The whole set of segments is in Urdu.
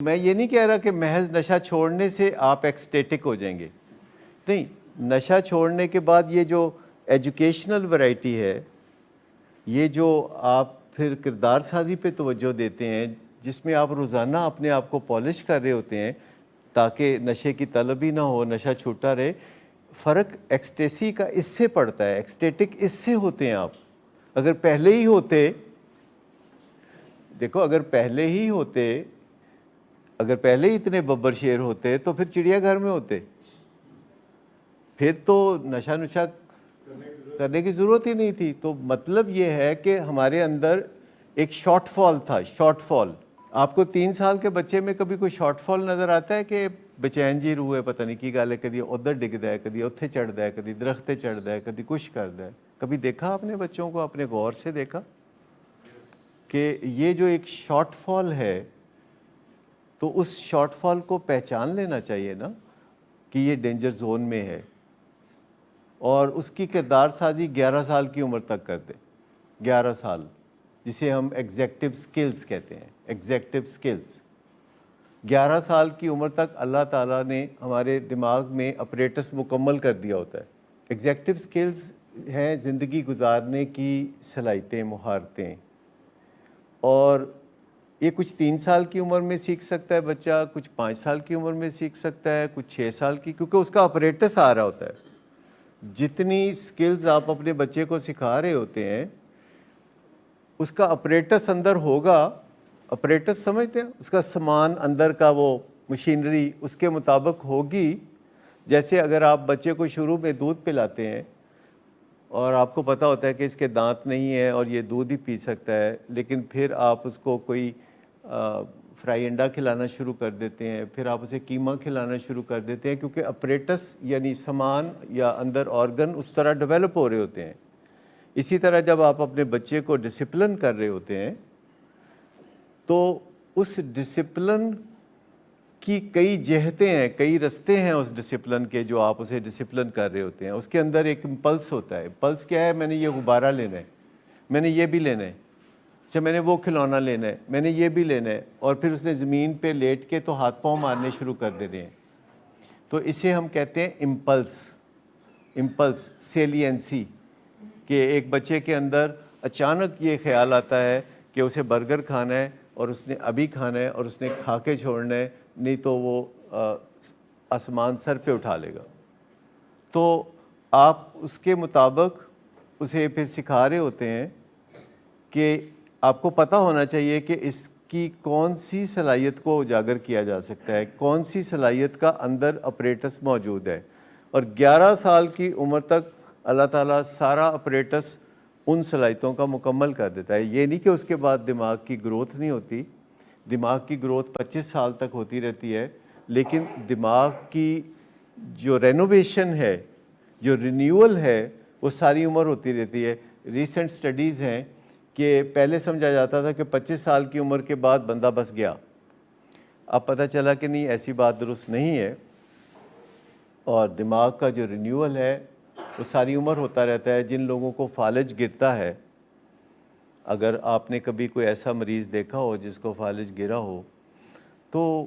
میں یہ نہیں کہہ رہا کہ محض نشہ چھوڑنے سے آپ ایکسٹیٹک ہو جائیں گے، نہیں، نشہ چھوڑنے کے بعد یہ جو ایجوکیشنل ورائٹی ہے، یہ جو آپ پھر کردار سازی پہ توجہ دیتے ہیں، جس میں آپ روزانہ اپنے آپ کو پالش کر رہے ہوتے ہیں تاکہ نشے کی طلب ہی نہ ہو، نشہ چھوٹا رہے. فرق ایکسٹیسی کا اس سے پڑتا ہے، ایکسٹیٹک اس سے ہوتے ہیں آپ. اگر پہلے ہی ہوتے، دیکھو اگر پہلے ہی اتنے ببر شیر ہوتے تو پھر چڑیا گھر میں ہوتے، پھر تو نشہ نشہ کرنے کی ضرورت ہی نہیں تھی. تو مطلب یہ ہے کہ ہمارے اندر ایک شارٹ فال تھا. شارٹ فال آپ کو 3 سال کے بچے میں کبھی کوئی شارٹ فال نظر آتا ہے کہ بچین جی روئے پتہ نہیں کی گل ہے، کدی ادھر ڈگدا ہے، کدی اتھے چڑھدا ہے، کدی درختے چڑھدا ہے، کدی کچھ کردا ہے. کبھی دیکھا اپنے بچوں کو، اپنے غور سے دیکھا کہ یہ جو ایک شارٹ فال ہے، تو اس شارٹ فال کو پہچان لینا چاہیے نا کہ یہ ڈینجر زون میں ہے، اور اس کی کردار سازی 11 سال کی عمر تک کر دے. 11 سال جسے ہم ایگزیکٹو سکلز کہتے ہیں. ایگزیکٹو سکلز 11 سال کی عمر تک اللہ تعالیٰ نے ہمارے دماغ میں اپریٹس مکمل کر دیا ہوتا ہے. ایگزیکٹو سکلز ہیں زندگی گزارنے کی صلاحیتیں، مہارتیں، اور یہ کچھ 3 سال کی عمر میں سیکھ سکتا ہے بچہ، کچھ 5 سال کی عمر میں سیکھ سکتا ہے، کچھ 6 سال کی، کیونکہ اس کا اپریٹس آ رہا ہوتا ہے. جتنی سکلز آپ اپنے بچے کو سکھا رہے ہوتے ہیں اس کا اپریٹس اندر ہوگا. اپریٹس سمجھتے ہیں؟ اس کا سامان اندر کا، وہ مشینری اس کے مطابق ہوگی. جیسے اگر آپ بچے کو شروع میں دودھ پلاتے ہیں اور آپ کو پتہ ہوتا ہے کہ اس کے دانت نہیں ہیں اور یہ دودھ ہی پی سکتا ہے، لیکن پھر آپ اس کو کوئی فرائی انڈا کھلانا شروع کر دیتے ہیں، پھر آپ اسے قیمہ کھلانا شروع کر دیتے ہیں، کیونکہ اپریٹس یعنی سامان یا اندر آرگن اس طرح ڈیولپ ہو رہے ہوتے ہیں. اسی طرح جب آپ اپنے بچے کو ڈسپلن کر رہے ہوتے ہیں تو اس ڈسپلن کی کئی جہتیں ہیں، کئی رستے ہیں اس ڈسپلن کے جو آپ اسے ڈسپلن کر رہے ہوتے ہیں. اس کے اندر ایک امپلس ہوتا ہے. امپلس کیا ہے؟ میں نے یہ غبارہ لینا ہے، میں نے یہ بھی لینا ہے، اچھا میں نے وہ کھلونا لینا ہے، میں نے یہ بھی لینا ہے، اور پھر اس نے زمین پہ لیٹ کے تو ہاتھ پاؤں مارنے شروع کر دیتے ہیں. تو اسے ہم کہتے ہیں امپلس. امپلس سیلینسی، کہ ایک بچے کے اندر اچانک یہ خیال آتا ہے کہ اسے برگر کھانا ہے اور اس نے ابھی کھانا ہے اور اس نے کھا کے چھوڑنا ہے، نہیں تو وہ آسمان سر پہ اٹھا لے گا. تو آپ اس کے مطابق اسے پھر سکھا رہے ہوتے ہیں کہ آپ کو پتہ ہونا چاہیے کہ اس کی کون سی صلاحیت کو اجاگر کیا جا سکتا ہے، کون سی صلاحیت کا اندر اپریٹس موجود ہے. اور 11 سال کی عمر تک اللہ تعالیٰ سارا اپریٹس ان صلاحیتوں کا مکمل کر دیتا ہے. یہ نہیں کہ اس کے بعد دماغ کی گروتھ نہیں ہوتی. دماغ کی گروتھ 25 سال تک ہوتی رہتی ہے، لیکن دماغ کی جو رینوویشن ہے، جو رینیول ہے، وہ ساری عمر ہوتی رہتی ہے. ریسنٹ سٹڈیز ہیں کہ پہلے سمجھا جاتا تھا کہ 25 سال کی عمر کے بعد بندہ بس گیا. اب پتہ چلا کہ نہیں، ایسی بات درست نہیں ہے، اور دماغ کا جو رینیول ہے وہ ساری عمر ہوتا رہتا ہے. جن لوگوں کو فالج گرتا ہے، اگر آپ نے کبھی کوئی ایسا مریض دیکھا ہو جس کو فالج گرا ہو، تو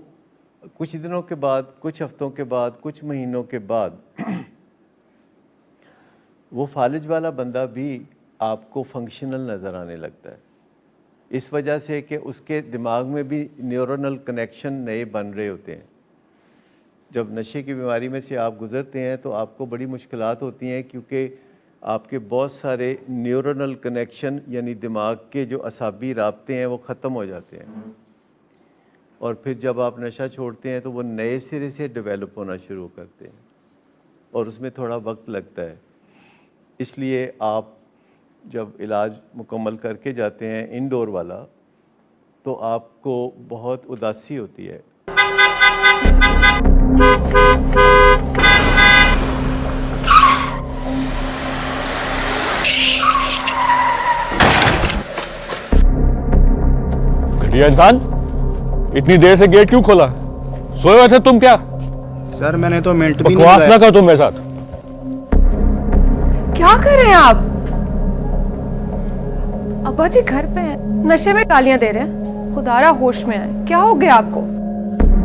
کچھ دنوں کے بعد، کچھ ہفتوں کے بعد، کچھ مہینوں کے بعد وہ فالج والا بندہ بھی آپ کو فنکشنل نظر آنے لگتا ہے. اس وجہ سے کہ اس کے دماغ میں بھی نیورونل کنیکشن نئے بن رہے ہوتے ہیں. جب نشے کی بیماری میں سے آپ گزرتے ہیں تو آپ کو بڑی مشکلات ہوتی ہیں، کیونکہ آپ کے بہت سارے نیورونل کنیکشن یعنی دماغ کے جو اعصابی رابطے ہیں وہ ختم ہو جاتے ہیں. اور پھر جب آپ نشہ چھوڑتے ہیں تو وہ نئے سرے سے ڈیولپ ہونا شروع کرتے ہیں، اور اس میں تھوڑا وقت لگتا ہے. اس لیے آپ جب علاج مکمل کر کے جاتے ہیں انڈور والا، تو آپ کو بہت اداسی ہوتی ہے. گھٹیا انسان، اتنی دیر سے گیٹ کیوں کھولا؟ سوئے ہوئے تھے تم کیا؟ سر میں نے تو منٹ بھی بکواس نہ کر تم میرے ساتھ. کیا کر رہے ہیں آپ؟ ابا جی گھر پہ ہیں، نشے میں گالیاں دے رہے ہیں. خدا را ہوش میں آئے، کیا ہو گیا آپ کو؟